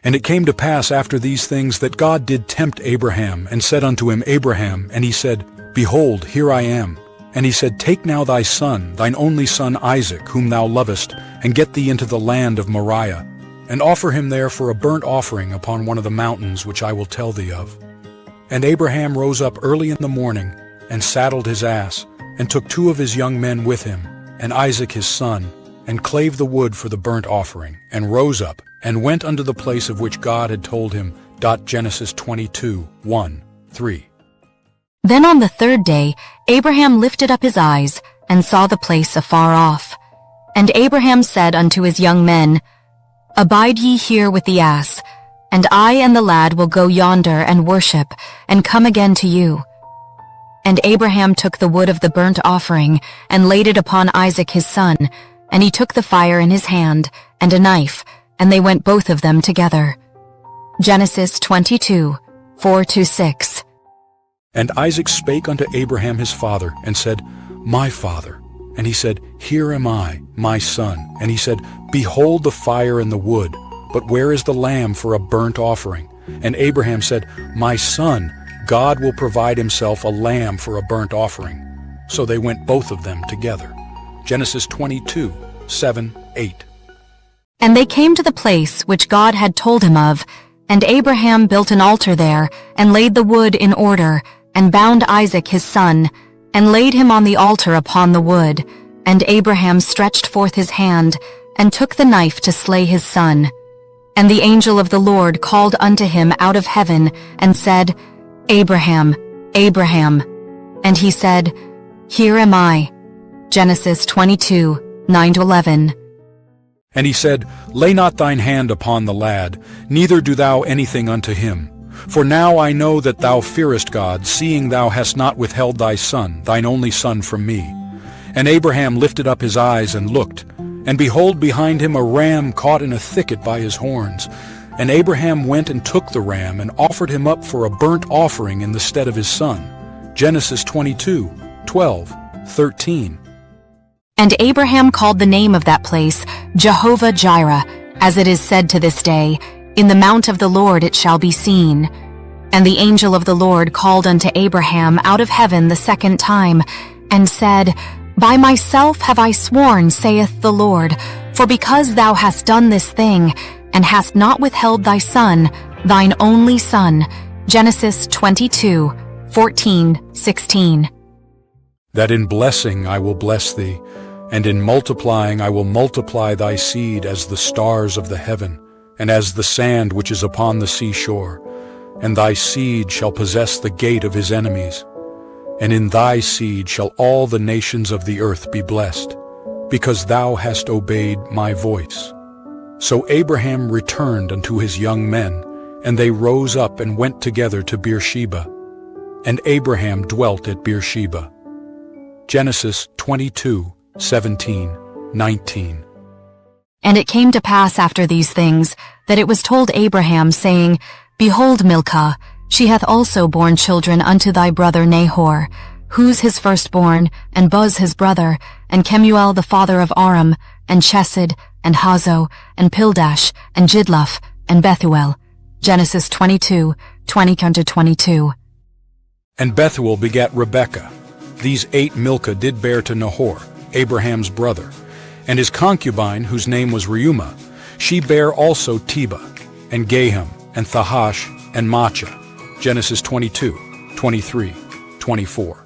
And it came to pass after these things that God did tempt Abraham, and said unto him, Abraham, and he said, Behold, here I am. And he said, Take now thy son, thine only son Isaac, whom thou lovest, and get thee into the land of Moriah, and offer him there for a burnt offering upon one of the mountains which I will tell thee of. And Abraham rose up early in the morning, and saddled his ass, and took 2 of his young men with him, and Isaac his son, and clave the wood for the burnt offering, and rose up, and went unto the place of which God had told him. Genesis 22, 1, 3. Then on the 3rd day Abraham lifted up his eyes, and saw the place afar off. And Abraham said unto his young men, Abide ye here with the ass, and I and the lad will go yonder and worship, and come again to you. And Abraham took the wood of the burnt offering, and laid it upon Isaac his son, and he took the fire in his hand, and a knife, and they went both of them together. Genesis 22, 4-6. And Isaac spake unto Abraham his father, and said, My father. And he said, Here am I, my son. And he said, Behold the fire and the wood, but where is the lamb for a burnt offering? And Abraham said, My son, God will provide himself a lamb for a burnt offering. So they went both of them together. Genesis 22, 7, 8. And they came to the place which God had told him of, and Abraham built an altar there, and laid the wood in order, and bound Isaac his son, and laid him on the altar upon the wood. And Abraham stretched forth his hand, and took the knife to slay his son. And the angel of the Lord called unto him out of heaven, and said, Abraham, Abraham. And he said, Here am I. Genesis 22, 9-11. And he said, Lay not thine hand upon the lad, neither do thou anything unto him. For now I know that thou fearest God, seeing thou hast not withheld thy son, thine only son, from me. And Abraham lifted up his eyes and looked, and behold, behind him a ram caught in a thicket by his horns. And Abraham went and took the ram, and offered him up for a burnt offering in the stead of his son. Genesis 22, 12, 13. And Abraham called the name of that place Jehovah-Jireh, as it is said to this day, In the mount of the Lord it shall be seen. And the angel of the Lord called unto Abraham out of heaven the 2nd time, and said, By myself have I sworn, saith the Lord, for because thou hast done this thing, and hast not withheld thy son, thine only son. Genesis 22, 14, 16. That in blessing I will bless thee, and in multiplying I will multiply thy seed as the stars of the heaven, and as the sand which is upon the seashore. And thy seed shall possess the gate of his enemies. And in thy seed shall all the nations of the earth be blessed, because thou hast obeyed my voice. So Abraham returned unto his young men, and they rose up and went together to Beersheba. And Abraham dwelt at Beersheba. Genesis 22, 17, 19. And it came to pass after these things, that it was told Abraham, saying, Behold, Milcah, she hath also borne children unto thy brother Nahor, Huz his firstborn, and Buz his brother, and Kemuel the father of Aram, and Chesed, and Hazo, and Pildash, and Jidlaph, and Bethuel. Genesis 22, 20-22. And Bethuel begat Rebekah. These 8 Milcah did bear to Nahor, Abraham's brother. And his concubine, whose name was Reumah, she bare also Tebah, and Gaham, and Thahash, and Maachah. Genesis 22, 23, 24.